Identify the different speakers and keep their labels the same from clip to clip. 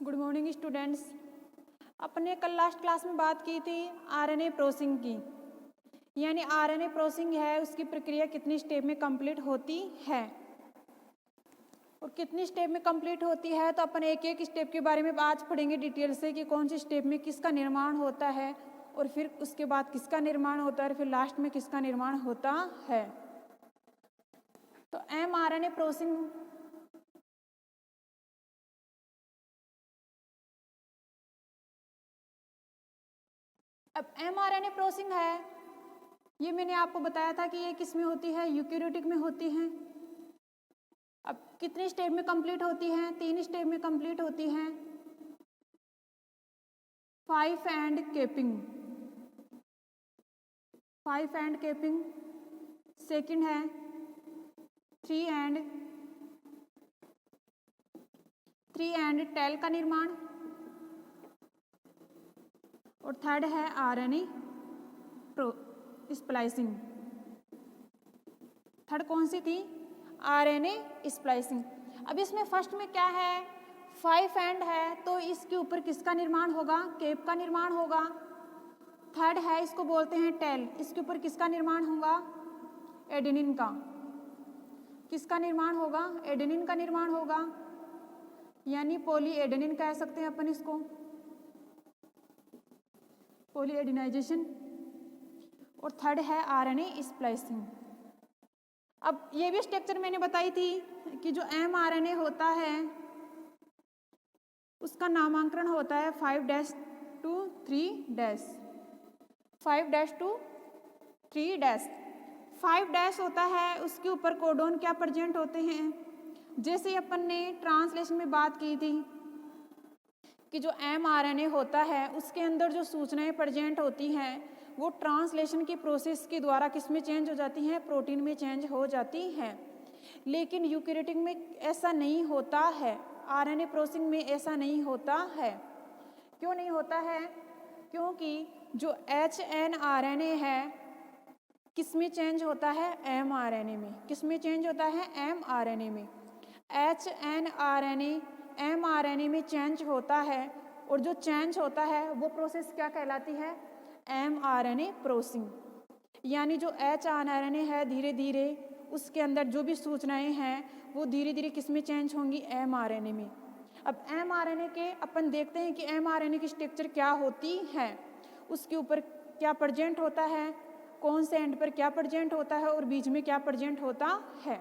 Speaker 1: Good morning students. अपने कल last class में बात की थी आरएनए प्रोसेसिंग की, यानी आरएनए प्रोसेसिंग है उसकी प्रक्रिया कितनी स्टेप में कंप्लीट होती है और कितनी स्टेप में कंप्लीट होती है। तो अपन एक एक स्टेप के बारे में आज पढ़ेंगे डिटेल से कि कौन सी स्टेप में किसका निर्माण होता है और फिर उसके बाद किसका निर्माण होता है और फिर लास्ट में किसका निर्माण होता है। तो एमआरएनए प्रोसेसिंग अब एमआरएनए प्रोसेसिंग है, ये मैंने आपको बताया था कि ये किस में होती है, यूकेरियोटिक में होती है। अब कितनी स्टेप में कंप्लीट होती है, 3 स्टेप में कंप्लीट होती है। 5 and capping, 5 and capping. Second है 3 एंड टेल का निर्माण और थर्ड है आरएनए स्प्लाइसिंग। थर्ड कौन सी थी? RNA splicing. अब इसमें फर्स्ट में क्या है, 5 एंड है तो इसके ऊपर किसका निर्माण होगा? केप का निर्माण होगा। थर्ड है, इसको बोलते हैं टेल, इसके ऊपर किसका निर्माण होगा? एडेनिन का। किसका निर्माण होगा? एडेनिन का निर्माण होगा, यानी पॉली एडेनिन कह सकते हैं अपन इसको, पॉली एडेनाइजेशन। और थर्ड है आरएनए स्प्लाइसिंग। अब ये भी स्ट्रक्चर मैंने बताई थी कि जो एमआरएनए होता है उसका नामांकन होता है 5' to 3'। 5' to 3'। 5' होता है, उसके ऊपर कोडोन क्या प्रेजेंट होते हैं। जैसे अपन ने ट्रांसलेशन में बात की थी कि जो एमआरएनए होता है उसके अंदर जो सूचनाएं प्रेजेंट होती हैं वो ट्रांसलेशन की प्रोसेस के द्वारा किस में चेंज हो जाती हैं? प्रोटीन में चेंज हो जाती हैं। लेकिन यूकेरियोटिक में ऐसा नहीं होता है, आरएनए प्रोसेसिंग में ऐसा नहीं होता है। क्यों नहीं होता है? क्योंकि जो एचएनआरएनए है किस में चेंज होता है? एमआरएनए में। किस में चेंज होता है? एमआरएनए में। एचएनआरएनए एमआरएनए में चेंज होता है और जो चेंज होता है वो प्रोसेस क्या कहलाती है? MRNA processing. यानी जो एचआरएनए है धीरे धीरे उसके अंदर जो भी सूचनाएं हैं वो धीरे धीरे किस में चेंज होंगी? एमआरएनए में। अब एमआरएनए के अपन देखते हैं कि एमआरएनए की स्ट्रक्चर क्या होती है, उसके ऊपर क्या प्रेजेंट होता है, कौन से एंड पर क्या प्रेजेंट होता है और बीच में क्या प्रेजेंट होता है।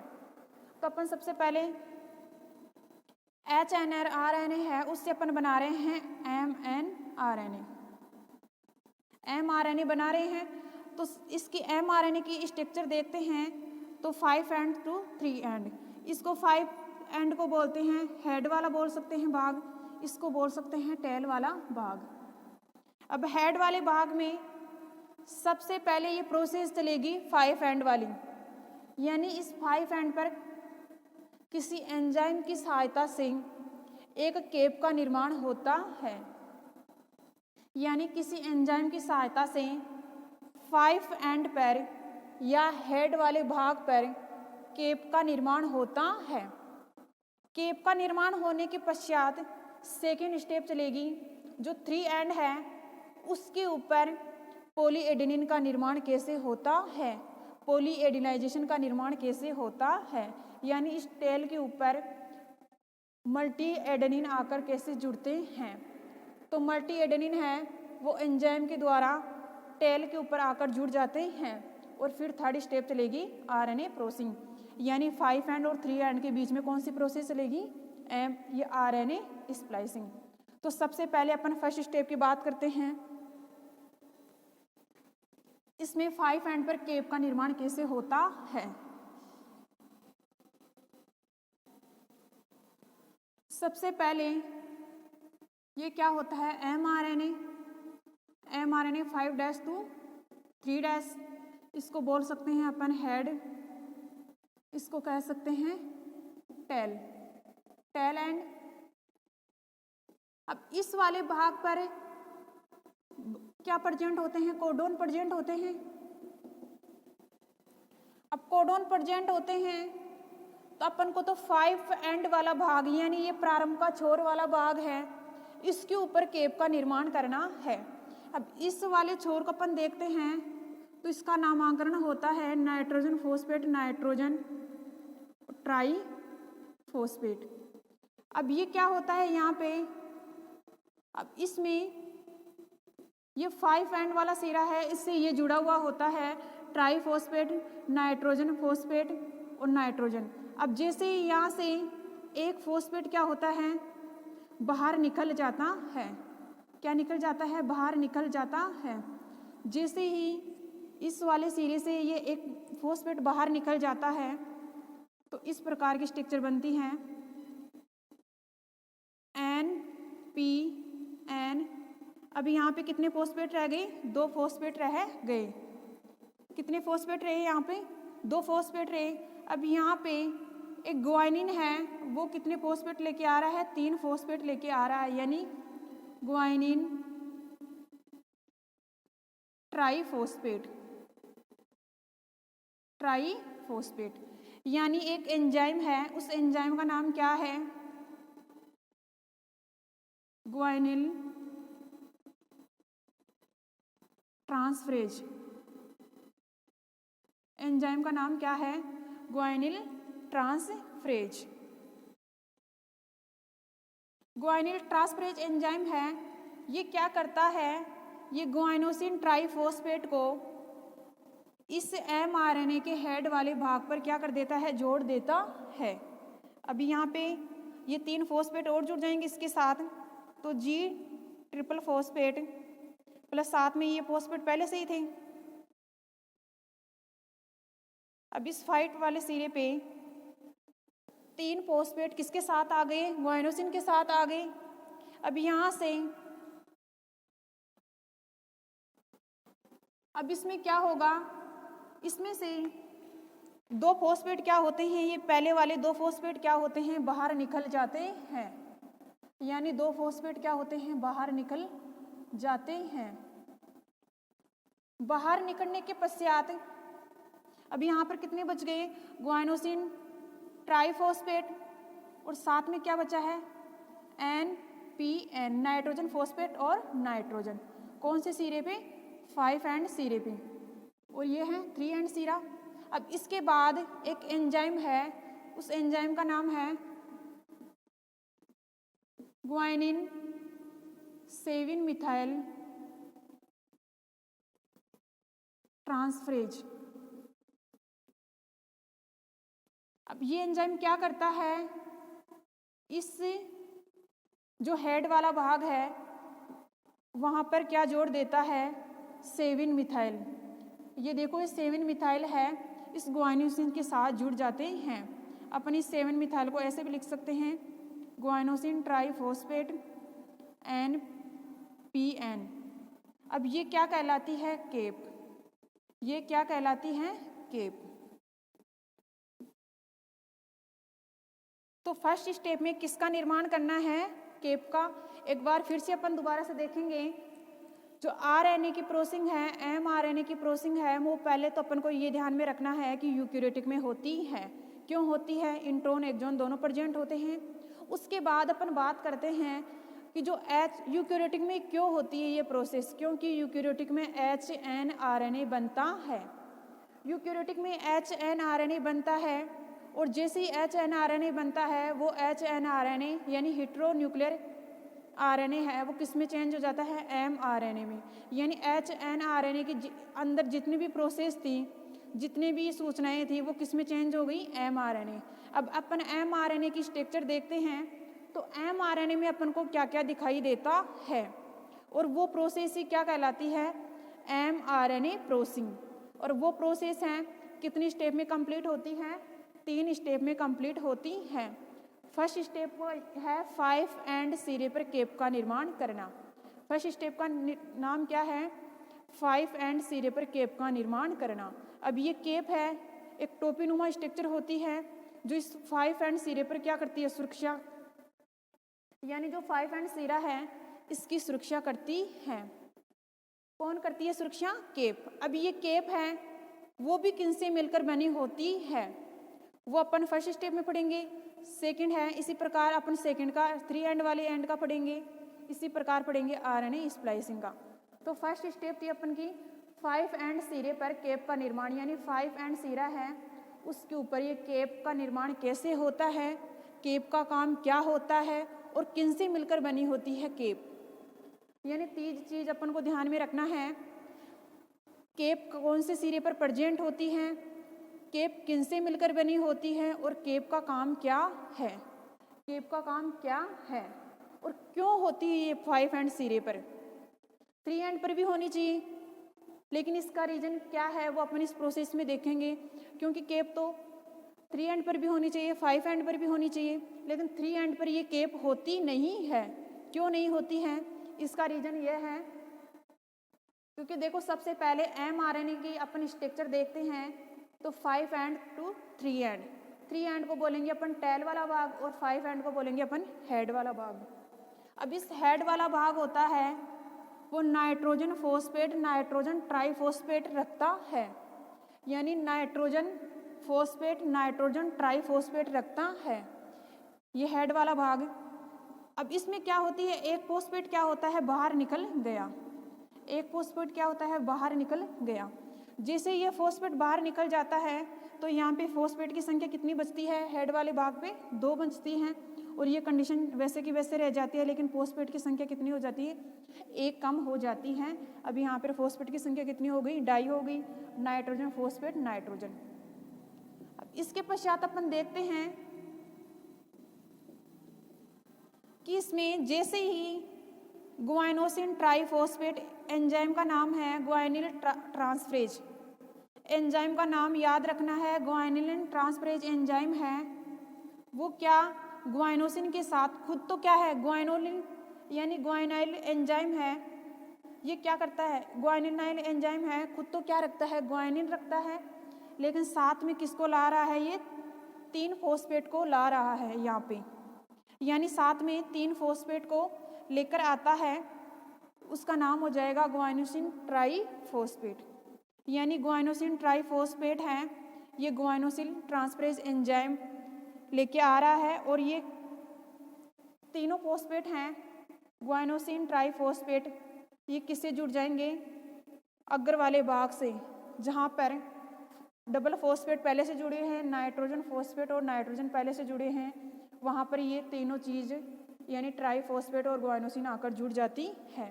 Speaker 1: तो अपन सबसे पहले एचएनआरएनए है उससे अपन बना रहे हैं एमएनआरएनए। एमआरएनए बना रहे हैं तो इसकी एमआरएनए की स्ट्रक्चर देखते हैं तो 5 एंड to 3 एंड। इसको 5 एंड को बोलते हैं हेड वाला बोल सकते हैं भाग, इसको बोल सकते हैं टेल वाला भाग। अब हेड वाले भाग में सबसे पहले ये प्रोसेस चलेगी 5 एंड वाली, यानी इस 5 एंड पर किसी एंजाइम की सहायता से एक केप का निर्माण होता है। यानी किसी एंजाइम की सहायता से 5 एंड पर या हेड वाले भाग पर केप का निर्माण होता है। केप का निर्माण होने के पश्चात सेकेंड स्टेप चलेगी, जो 3 एंड है उसके ऊपर पॉली एडेनिन का निर्माण कैसे होता है, पॉली एडेनाइजेशन का निर्माण कैसे होता है। यानी इस टेल के ऊपर मल्टी एडेनिन आकर कैसे जुड़ते हैं। तो मल्टी एडेनिन है वो एंजाइम के द्वारा टेल के ऊपर आकर जुड़ जाते हैं और फिर थर्ड स्टेप चलेगी आरएनए प्रोसेसिंग। यानी 5 एंड और 3 एंड के बीच में कौन सी प्रोसेस चलेगी? ये आरएनए स्प्लाइसिंग। तो सबसे पहले अपन फर्स्ट स्टेप की बात करते हैं। इसमें 5 एंड पर केप का निर्माण कैसे होता है। सबसे पहले ये क्या होता है? MRNA 5' to 3'। इसको बोल सकते हैं अपन हेड, इसको कह सकते हैं टेल एंड। अब इस वाले भाग पर क्या प्रेजेंट होते हैं? कोडोन प्रेजेंट होते हैं। अब कोडोन प्रेजेंट होते हैं तो अपन को तो 5 एंड वाला भाग यानी ये प्रारंभ का छोर वाला भाग है इसके ऊपर केप का निर्माण करना है। अब इस वाले छोर को अपन देखते हैं तो इसका नामकरण होता है nitrogen phosphate, nitrogen try phosphate. अब ये क्या होता है यहाँ पे, अब इसमें ये 5 एंड वाला सिरा है, इससे ये जुड़ा हुआ होता है ट्राई फॉस्फेट, नाइट्रोजन फॉस्फेट और नाइट्रोजन। अब जैसे ही यहाँ से एक फॉस्फेट क्या होता है, बाहर निकल जाता है। क्या निकल जाता है? बाहर निकल जाता है। जैसे ही इस वाले सिरे से ये एक फॉस्फेट बाहर निकल जाता है तो इस प्रकार की स्ट्रक्चर बनती हैं NPN। अब यहाँ पे कितने फॉस्फेट रह गए? 2 फॉस्फेट रह गए। कितने फॉस्फेट रहे यहाँ पे? 2 फॉस्फेट रहे। अब यहाँ पे एक ग्वाइनिन है, वो कितने फॉस्फेट लेके आ रहा है? 3 फॉस्फेट लेके आ रहा है, यानी ग्वाइनिन ट्राईफॉस्फेट। ट्राईफॉस्फेट यानी एक एंजाइम है, उस एंजाइम का नाम क्या है? ग्वाइनिल ट्रांसफरेज। एंजाइम का नाम क्या है? ग्वाइनिल ट्रांसफरेज। ग्वाइनिल ट्रांसफरेज एंजाइम है, ये क्या करता है? ये ग्वाइनोसिन ट्राईफॉस्फेट को इस mRNA के हेड वाले भाग पर क्या कर देता है? जोड़ देता है। अभी यहाँ पे ये 3 फॉस्फेट और जुड़ जाएंगे इसके साथ, तो G ट्रिपल फॉस्फेट प्लस साथ में ये फॉस्फेट पहले से ही थे। अब इस फाइट वाले सिरे पे 3 फॉस्फेट किसके साथ आ गए? ग्वाइनोसिन के साथ आ गए। अब यहाँ से अब इसमें क्या होगा? इसमें से 2 फॉस्फेट क्या होते हैं? ये पहले वाले 2 फॉस्फेट क्या होते हैं? बाहर निकल जाते हैं। यानी 2 फॉस्फेट क्या होते हैं? बाहर निकल जाते हैं। बाहर निकलने के पश्चात अब यहाँ पर कितने बच गए? ग्वाइनोसिन ट्राईफॉस्फेट और साथ में क्या बचा है? NPN, नाइट्रोजन फॉस्फेट और नाइट्रोजन। कौन से सिरे पे? 5 एंड सिरे पे, और ये है 3 एंड सिरा। अब इसके बाद एक एंजाइम है, उस एंजाइम का नाम है ग्वाइनिन 7 मिथाइल ट्रांसफरेज। अब ये एंजाइम क्या करता है? इस जो हेड वाला भाग है वहाँ पर क्या जोड़ देता है? 7 मिथाइल। ये देखो, ये 7 मिथाइल है, इस ग्वाइनोसिन के साथ जुड़ जाते हैं। अपन इस 7 मिथाइल को ऐसे भी लिख सकते हैं, ग्वाइनोसिन ट्राईफॉस्फेट NPN। अब ये क्या कहलाती है? केप। ये क्या कहलाती है? केप। तो फर्स्ट स्टेप में किसका निर्माण करना है? केप का। एक बार फिर से अपन दोबारा से देखेंगे, जो RNA की प्रोसेसिंग है, mRNA की प्रोसेसिंग है, वो पहले तो अपन को ये ध्यान में रखना है कि यूकैरियोटिक में होती है। क्यों होती है? इंट्रॉन एक्सॉन दोनों प्रेजेंट होते हैं। उसके बाद अपन बात करते हैं कि जो यूकैरियोटिक में क्यों होती है ये प्रोसेस, क्योंकि यूकैरियोटिक में HNRNA बनता है। यूकैरियोटिक में HNRNA बनता है, और जैसे ही HNRNA बनता है वो HNRNA यानी हेटेरोन्यूक्लियर RNA है, वो किस में चेंज हो जाता है? mRNA में। यानी HNRNA के अंदर जितनी भी प्रोसेस थी, जितनी भी सूचनाएं थी, वो किस में चेंज हो गई? mRNA। अब अपन mRNA की स्ट्रक्चर देखते हैं तो mRNA में अपन को क्या क्या दिखाई देता है, और वो प्रोसेस ही क्या कहलाती है? mRNA processing. और वो प्रोसेस हैं कितनी स्टेप में कंप्लीट होती हैं? 3 स्टेप में कंप्लीट होती हैं। फर्स्ट स्टेप है 5 एंड सिरे पर केप का निर्माण करना। फर्स्ट स्टेप का नाम क्या है? 5 एंड सिरे पर केप का निर्माण करना। अब ये केप है, एक टोपीनुमा स्ट्रक्चर होती है जो इस 5 एंड सिरे पर क्या करती है? सुरक्षा। यानी जो 5 एंड सिरा है इसकी सुरक्षा करती है। कौन करती है सुरक्षा? केप। अब ये केप है वो भी किनसे मिलकर बनी होती है, वो अपन फर्स्ट स्टेप में पढ़ेंगे। सेकंड है, इसी प्रकार अपन सेकंड का 3 एंड वाले एंड का पढ़ेंगे। इसी प्रकार पढ़ेंगे आरएनए स्प्लाइसिंग का। तो फर्स्ट स्टेप थी अपन की 5 एंड सिरे पर केप का निर्माण, यानी 5 एंड सिरा है उसके ऊपर ये केप का निर्माण कैसे होता है, केप का काम क्या होता है और किनसे मिलकर बनी होती है केप। यानी 3 चीज अपन को ध्यान में रखना है। केप कौन से सिरे पर प्रेजेंट होती है, केप किनसे मिलकर बनी होती है और केप का काम क्या है, केप का काम क्या है और क्यों होती है ये 5 एंड सिरे पर। 3 एंड पर भी होनी चाहिए, लेकिन इसका रीजन क्या है वो अपन इस प्रोसेस में देखेंगे। क्योंकि केप तो 3 एंड पर भी होनी चाहिए, 5 एंड पर भी होनी चाहिए, लेकिन 3 एंड पर ये केप होती नहीं है। क्यों नहीं होती है, इसका रीजन ये है क्योंकि देखो सबसे पहले mRNA की अपन स्ट्रक्चर देखते हैं तो 5 एंड टू 3 एंड। 3 एंड को बोलेंगे अपन टेल वाला भाग और 5 एंड को बोलेंगे अपन हेड वाला भाग। अब इस हेड वाला भाग होता है वो नाइट्रोजन फॉस्फेट नाइट्रोजन ट्राइफॉस्फेट रखता है, यानी नाइट्रोजन फॉस्फेट नाइट्रोजन ट्राइफॉस्फेट रखता है ये हेड वाला भाग। अब इसमें क्या होती है, एक फॉस्फेट क्या होता है बाहर निकल गया, एक फॉस्फेट क्या होता है बाहर निकल गया। जैसे ये फॉस्फेट बाहर निकल जाता है तो यहाँ पे फॉस्फेट की संख्या कितनी बचती है, हेड वाले भाग पे 2 बचती हैं और ये कंडीशन वैसे की वैसे रह जाती है, लेकिन फॉस्फेट की संख्या कितनी हो जाती है, 1 कम हो जाती है। अब यहाँ पर फॉस्फेट की संख्या कितनी हो गई, डाई हो गई, नाइट्रोजन फॉस्फेट नाइट्रोजन। अब इसके पश्चात अपन देखते हैं कि इसमें जैसे ही गुआइनोसिन ट्राइफॉस्फेट एंजाइम का नाम है गुआनिल ट्रांसफरेज, एंजाइम का नाम याद रखना है, गुआनिलिन ट्रांसफरेज एंजाइम है। वो क्या गुआइनोसिन के साथ खुद तो क्या है गुआइनोलिन यानी गुआइनाइल एंजाइम है, ये क्या करता है गुआनिलाइल एंजाइम है, खुद तो क्या रखता है गुआनिन रखता है, लेकिन साथ में किसको ला रहा है, ये 3 फॉस्फेट को ला रहा है यहाँ पे, यानी साथ में 3 फॉस्फेट को लेकर आता है, उसका नाम हो जाएगा गुआइनोसिन ट्राइफॉस्फेट। यानी गुआइनोसिन ट्राइफॉस्फेट है, ये गुआइनोसिन ट्रांसफरेज एंजाइम लेके आ रहा है और ये तीनों फॉस्फेट हैं गुआइनोसिन ट्राइफॉस्फेट, ये किससे जुड़ जाएंगे, अग्र वाले भाग से, जहाँ पर डबल फॉस्फेट पहले से जुड़े हैं, नाइट्रोजन फॉस्फेट और नाइट्रोजन पहले से जुड़े हैं, वहाँ पर ये तीनों चीज़ यानी ट्राइफॉस्फेट और गुआइनोसिन आकर जुड़ जाती है।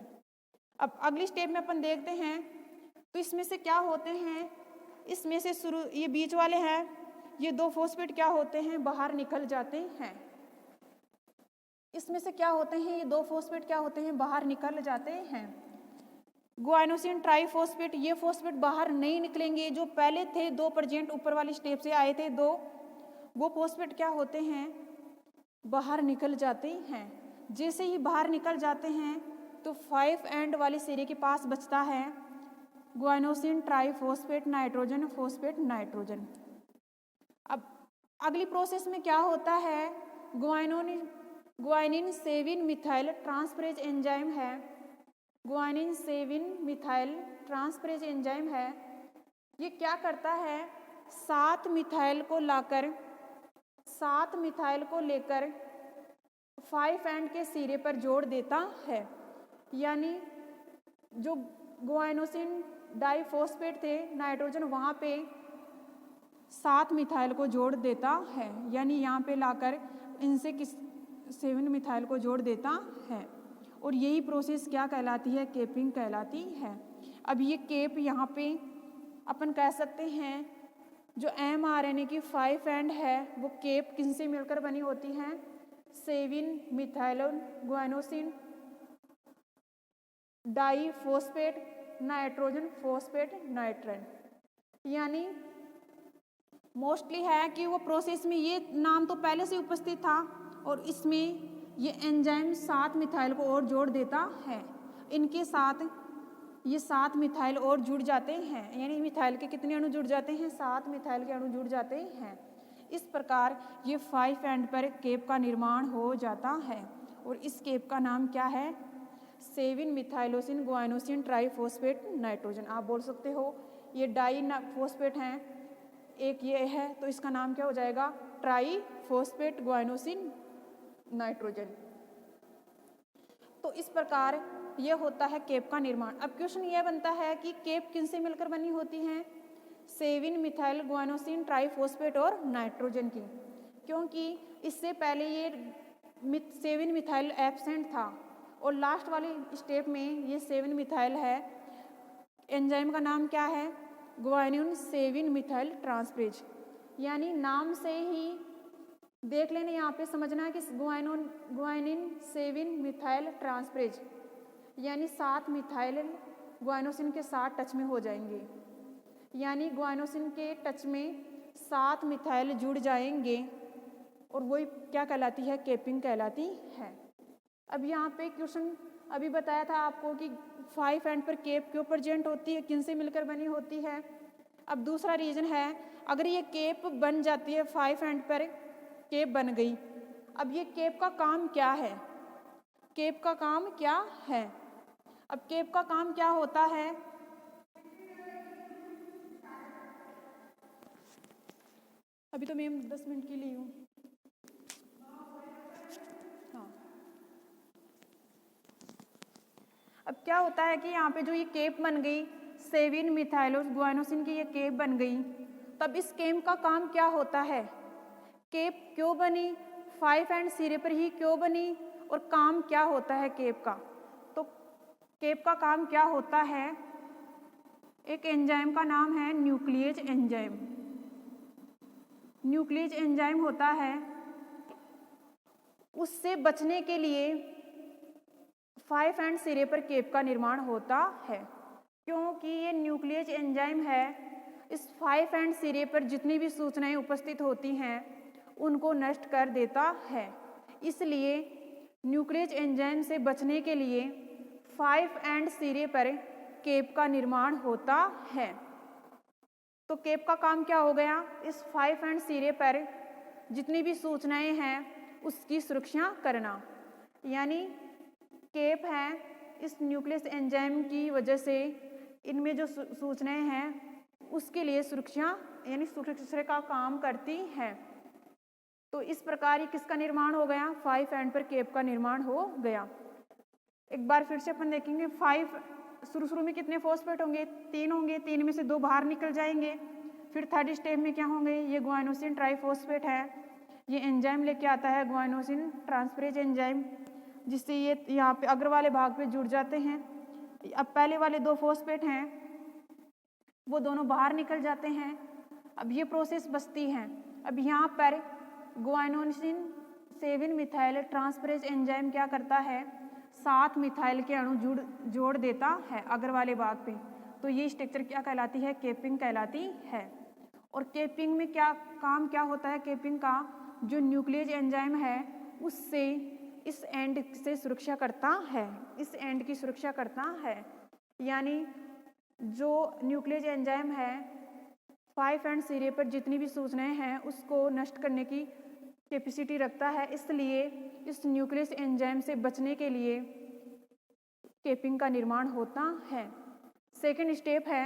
Speaker 1: अब अगली स्टेप में अपन देखते हैं तो इसमें से क्या होते हैं, इसमें से शुरू ये बीच वाले हैं, ये 2 फॉस्फेट क्या होते हैं बाहर निकल जाते हैं। इसमें से क्या होते हैं, ये 2 फॉस्फेट क्या होते हैं बाहर निकल जाते हैं। गुआइनोसिन ट्राइफॉस्फेट, ये फॉस्फेट बाहर नहीं निकलेंगे, जो पहले थे 2 प्रेजेंट ऊपर वाली स्टेप से आए थे 2, वो फॉस्फेट क्या होते हैं बाहर निकल जाते हैं। जैसे ही बाहर निकल जाते हैं तो 5 एंड वाले सिरे के पास बचता है गुआइनोसिन ट्राइफॉस्फेट नाइट्रोजन फॉस्फेट नाइट्रोजन। अब अगली प्रोसेस में क्या होता है, गुआनिन 7 मिथाइल ट्रांसफरेज एंजाइम है, गुआनिन 7 मिथाइल ट्रांसफरेज एंजाइम है, ये क्या करता है 7 मिथाइल को लाकर 7 मिथाइल को लेकर 5 एंड के सिरे पर जोड़ देता है। यानी जो गुआइनोसिन डाइफॉस्फेट थे नाइट्रोजन वहाँ पे 7 मिथाइल को जोड़ देता है, यानी यहाँ पे लाकर इनसे 7 मिथाइल को जोड़ देता है और यही प्रोसेस क्या कहलाती है, केपिंग कहलाती है। अब ये केप यहाँ पे अपन कह सकते हैं जो mRNA की 5 एंड है वो केप किनसे मिलकर बनी होती है, 7 methyl guanosine diphosphate nitrogen phosphate nitrate. यानी मोस्टली है कि वो प्रोसेस में ये नाम तो पहले से उपस्थित था और इसमें ये एंजाइम 7 मिथाइल को और जोड़ देता है, इनके साथ ये 7 मिथाइल और जुड़ जाते हैं, यानी मिथाइल के कितने अणु जुड़ जाते हैं, 7 मिथाइल के अणु जुड़ जाते हैं। इस प्रकार ये 5 एंड पर केप का निर्माण हो जाता है और इस केप का नाम क्या है, 7 मिथाइलोसिन गुआइनोसिन ट्राइफॉस्फेट नाइट्रोजन। आप बोल सकते हो ये डाई फॉस्फेट हैं, एक ये है तो इसका नाम क्या हो जाएगा, ट्राइफॉस्फेट गुआइनोसिन नाइट्रोजन। तो इस प्रकार यह होता है केप का निर्माण। अब क्वेश्चन यह बनता है कि केप किनसे मिलकर बनी होती हैं? 7 मिथाइल गुआनोसिन ट्राइफॉस्फेट और नाइट्रोजन की, क्योंकि इससे पहले ये 7 मिथाइल एब्सेंट था और लास्ट वाले स्टेप में ये 7 मिथाइल है। एंजाइम का नाम क्या है? गुआनिन 7 मिथाइल ट्रांसफरेज, यानी नाम से ही देख लेना, यहाँ पे समझना है कि गुआनिन 7 मिथाइल ट्रांसफरेज, यानी 7 मिथाइल गुआनोसिन के साथ टच में हो जाएंगे, यानी गुआनोसिन के टच में 7 मिथाइल जुड़ जाएंगे और वही क्या कहलाती है? केपिंग कहलाती है। अब यहाँ पे क्वेश्चन अभी बताया था आपको कि 5 एंड पर केप क्यों प्रेजेंट होती है, किनसे मिलकर बनी होती है। अब दूसरा रीजन है, अगर ये केप बन जाती है 5 एंड पर केप बन गई, अब ये केप का काम क्या है? केप का काम क्या है? अब केप का काम क्या होता है? अभी तो मैम 10 मिनट के लिए हूँ। हाँ, अब क्या होता है कि यहाँ पे जो ये केप बन गई 7 मिथाइलो गुआनोसिन की, ये केप बन गई, तब इस केप का काम क्या होता है? केप क्यों बनी? 5 एंड सिरे पर ही क्यों बनी और काम क्या होता है केप का? तो केप का काम क्या होता है? एक एंजाइम का नाम है न्यूक्लियेज एंजाइम। न्यूक्लियेज एंजाइम होता है, उससे बचने के लिए 5 एंड सिरे पर केप का निर्माण होता है, क्योंकि ये न्यूक्लियेज एंजाइम है, इस 5 एंड सिरे पर जितनी भी सूचनाएं उपस्थित होती हैं उनको नष्ट कर देता है। इसलिए न्यूक्लियेज एंजाइम से बचने के लिए 5 एंड सिरे पर केप का निर्माण होता है। तो केप का काम क्या हो गया? इस 5 एंड सिरे पर जितनी भी सूचनाएं हैं उसकी सुरक्षा करना, यानी केप है इस न्यूक्लियस एंजाइम की वजह से इनमें जो सूचनाएं हैं उसके लिए सुरक्षा यानी सुरक्षा का काम करती हैं। तो इस प्रकार ही किसका निर्माण हो गया? 5 एंड पर केप का निर्माण हो गया। एक बार फिर से अपन देखेंगे, 5 शुरू में कितने फॉस्फेट होंगे? 3 होंगे, 3 में से 2 बाहर निकल जाएंगे। फिर थर्ड स्टेप में क्या होंगे? ये गुआनोसिन ट्राइफॉस्फेट है, ये एंजाइम लेके आता है गुआनोसिन ट्रांसफरेज एंजाइम, जिससे ये यहाँ पे अग्र वाले भाग पे जुड़ जाते हैं। अब पहले वाले 2 फॉस्फेट हैं वो दोनों बाहर निकल जाते हैं। अब ये प्रोसेस बचती है। अब यहाँ पर गुआनोसिन 7 मिथाइल ट्रांसफरेज एंजाइम क्या करता है? 7 मिथाइल के अणु जोड़ देता है अग्र वाले भाग पे। तो ये स्ट्रक्चर क्या कहलाती है? केपिंग कहलाती है। और केपिंग में क्या काम क्या होता है? केपिंग का जो न्यूक्लियेज एंजाइम है उससे इस एंड से सुरक्षा करता है, इस एंड की सुरक्षा करता है, यानी जो न्यूक्लियेज एंजाइम है 5 एंड सिरे पर जितनी भी सूचनाएं हैं उसको नष्ट करने की कैपेसिटी रखता है। इसलिए इस न्यूक्लियस एंजाइम से बचने के लिए केपिंग का निर्माण होता है। सेकेंड स्टेप है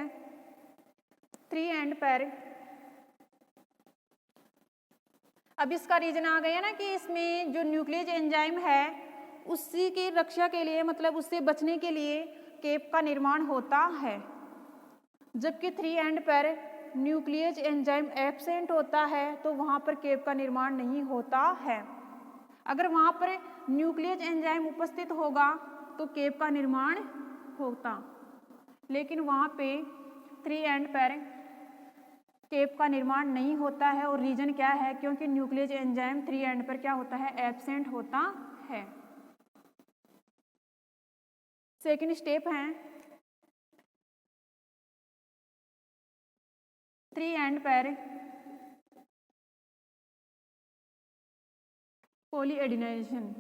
Speaker 1: 3 एंड पर। अब इसका रीजन आ गया ना कि इसमें जो न्यूक्लियस एंजाइम है उसी की रक्षा के लिए, मतलब उससे बचने के लिए केप का निर्माण होता है। जबकि 3 एंड पर न्यूक्लियस एंजाइम एब्सेंट होता है तो वहाँ पर केप का निर्माण नहीं होता है। अगर वहाँ पर न्यूक्लियस एंजाइम उपस्थित होगा तो केप का निर्माण होता, लेकिन वहाँ पे 3 एंड पर केप का निर्माण नहीं होता है। और रीजन क्या है? क्योंकि न्यूक्लियस एंजाइम 3 एंड पर क्या होता है? एब्सेंट होता है। सेकेंड स्टेप है 3 एंड पर पॉलीएडिनाइजेशन।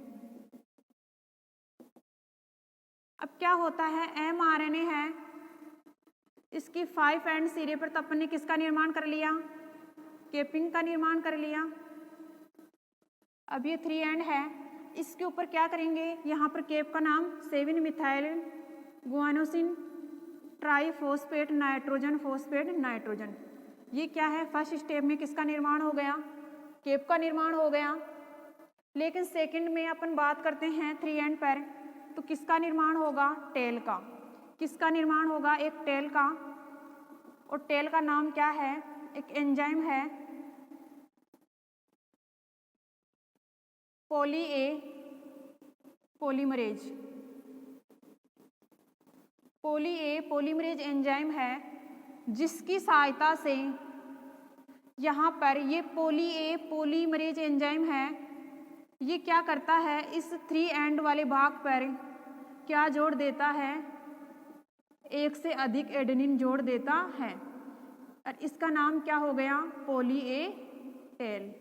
Speaker 1: अब क्या होता है? mRNA है, इसकी 5 एंड सिरे पर तो अपन ने किसका निर्माण कर लिया? केपिंग का निर्माण कर लिया। अब ये 3 एंड है, इसके ऊपर क्या करेंगे? यहाँ पर केप का नाम 7 methyl guanosine triphosphate nitrogen phosphate nitrogen. ये क्या है? फर्स्ट स्टेप में किसका निर्माण हो गया? केप का निर्माण हो गया। लेकिन सेकंड में अपन बात करते हैं 3 एंड पर, तो किसका निर्माण होगा? टेल का। किसका निर्माण होगा? एक टेल का। और टेल का नाम क्या है? एक एंजाइम है poly A polymerase. Poly A polymerase enzyme है जिसकी सहायता से यहाँ पर ये पॉली ए पॉलीमरेज एंजाइम है, ये क्या करता है? इस 3 एंड वाले भाग पर क्या जोड़ देता है? एक से अधिक एडेनिन जोड़ देता है और इसका नाम क्या हो गया? Poly A tail.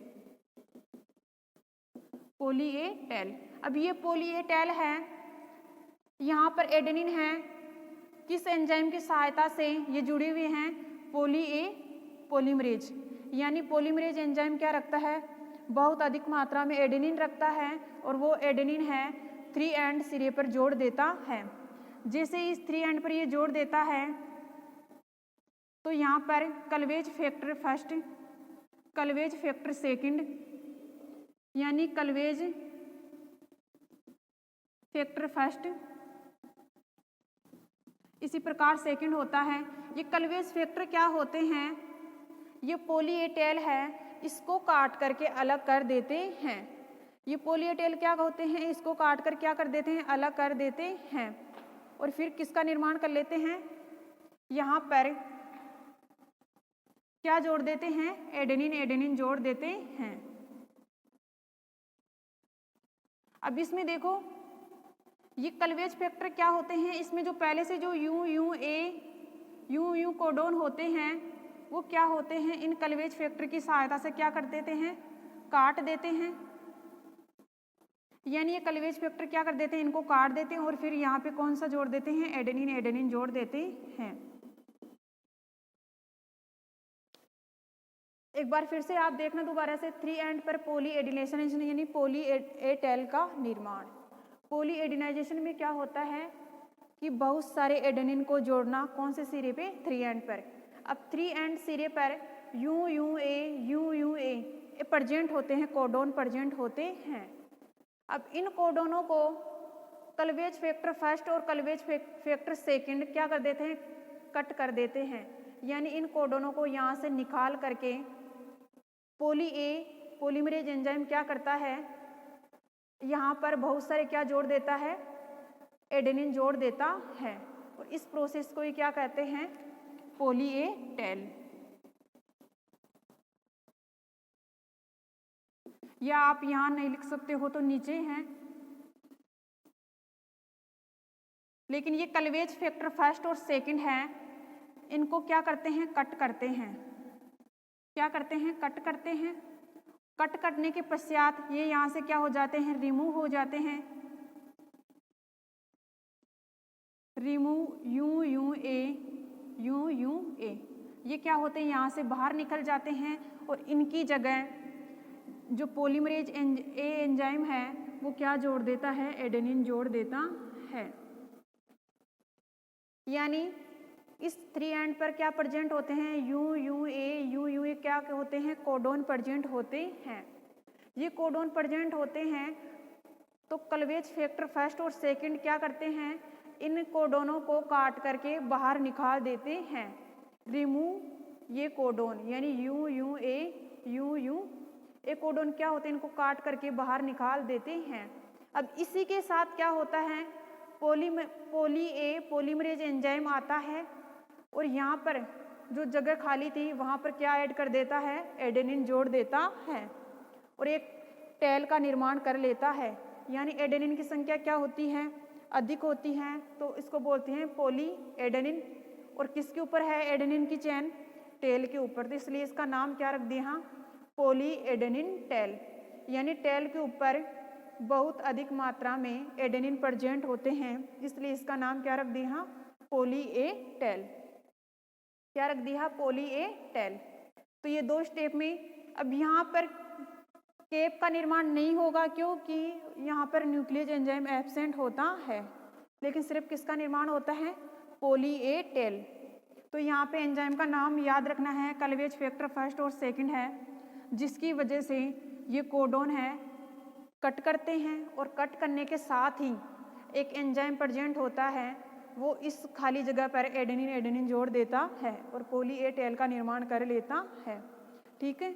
Speaker 1: Poly A tail. अब ये पॉली ए टेल है, यहाँ पर एडेनिन है, किस एंजाइम की सहायता से ये जुड़े हुए हैं? Poly A polymerase. यानी पॉलीमरेज एंजाइम क्या रखता है? बहुत अधिक मात्रा में एडेनिन रखता है और वो एडेनिन है 3 एंड सिरे पर जोड़ देता है। जैसे इस 3 एंड पर ये जोड़ देता है तो यहाँ पर cleavage factor first, cleavage factor second, यानी क्लीवेज फैक्टर फर्स्ट, इसी प्रकार सेकंड होता है। ये क्लीवेज फैक्टर क्या होते हैं? ये पॉली ए टेल है, इसको काट करके अलग कर देते हैं। ये पॉली ए टेल क्या होते हैं? इसको काट कर क्या कर देते हैं? अलग कर देते हैं और फिर किसका निर्माण कर लेते हैं? यहाँ पर क्या जोड़ देते हैं? एडेनिन। एडेनिन जोड़ देते हैं। अब इसमें देखो ये क्लीवेज फैक्टर क्या होते हैं? इसमें जो पहले से जो यू कोडोन होते हैं वो क्या होते हैं? इन क्लीवेज फैक्टर की सहायता से क्या कर देते हैं? काट देते हैं। यानी ये क्लीवेज फैक्टर क्या कर देते हैं? इनको काट देते हैं और फिर यहाँ पे कौन सा जोड़ देते हैं? एडेनिन। एडेनिन जोड़ देते हैं। एक बार फिर से आप देखना दोबारा से 3 एंड पर पॉली एडिनाइजेशन यानी पॉली ए टेल का निर्माण। पॉली एडिनाइजेशन में क्या होता है कि बहुत सारे एडेनिन को जोड़ना कौन से सिरे पे? 3 एंड पर। अब 3 एंड सिरे पर यू ए प्रेजेंट होते हैं, कोडोन प्रेजेंट होते हैं। अब इन कोडोनों को क्लीवेज फैक्टर फर्स्ट और क्लीवेज फैक्टर सेकंड क्या कर देते हैं? कट कर देते हैं। यानी इन कोडोनों को यहाँ से निकाल करके पॉली ए पॉलीमरेज एंजाइम क्या करता है? यहाँ पर बहुत सारे क्या जोड़ देता है? एडेनिन जोड़ देता है और इस प्रोसेस को ही क्या कहते हैं? Poly A tail. या आप यहाँ नहीं लिख सकते हो तो नीचे हैं, लेकिन ये क्लीवेज फैक्टर फर्स्ट और सेकंड है, इनको क्या करते हैं? कट करते हैं। क्या करते हैं? कट करते हैं। कट करने के पश्चात ये यहाँ से क्या हो जाते हैं? रिमूव हो जाते हैं। रिमूव यू ए ये क्या होते हैं? यहाँ से बाहर निकल जाते हैं और इनकी जगह जो पॉलीमरेज ए एंजाइम है वो क्या जोड़ देता है? एडेनिन जोड़ देता है। यानी इस 3 एंड पर क्या प्रेजेंट होते हैं? यू ए क्या होते हैं? कोडोन प्रेजेंट होते हैं। ये कोडोन प्रेजेंट होते हैं तो क्लीवेज फैक्टर फर्स्ट और सेकंड क्या करते हैं? इन कोडोनों को काट करके बाहर निकाल देते हैं। रिमूव ये कोडोन, यानी यू ए कोडोन क्या होते हैं? इनको काट करके बाहर निकाल देते हैं। अब इसी के साथ क्या होता है? पॉली ए पॉलीमरेज एंजाइम आता है और यहाँ पर जो जगह खाली थी वहाँ पर क्या ऐड कर देता है? एडेनिन जोड़ देता है और एक टेल का निर्माण कर लेता है। यानी एडेनिन की संख्या क्या होती है? अधिक होती है, तो इसको बोलते हैं पॉली एडेनिन। और किसके ऊपर है एडेनिन की चेन? टेल के ऊपर, तो इसलिए इसका नाम क्या रख दिया? Poly adenine tail. यानी टेल के ऊपर बहुत अधिक मात्रा में एडेनिन प्रेजेंट होते हैं, इसलिए इसका नाम क्या रख दिया? Poly A tail. क्या रख दिया? Poly A tail. तो ये 2 स्टेप में। अब यहाँ पर केप का निर्माण नहीं होगा क्योंकि यहाँ पर न्यूक्लियस एंजाइम एब्सेंट होता है, लेकिन सिर्फ किसका निर्माण होता है? Poly A tail. तो यहाँ पे एंजाइम का नाम याद रखना है, क्लीवेज फैक्टर फर्स्ट और सेकंड है, जिसकी वजह से ये कोडोन है कट करते हैं और कट करने के साथ ही एक एंजाइम प्रेजेंट होता है वो इस खाली जगह पर एडेनिन एडेनिन जोड़ देता है और पॉली ए टेल का निर्माण कर लेता है। ठीक है।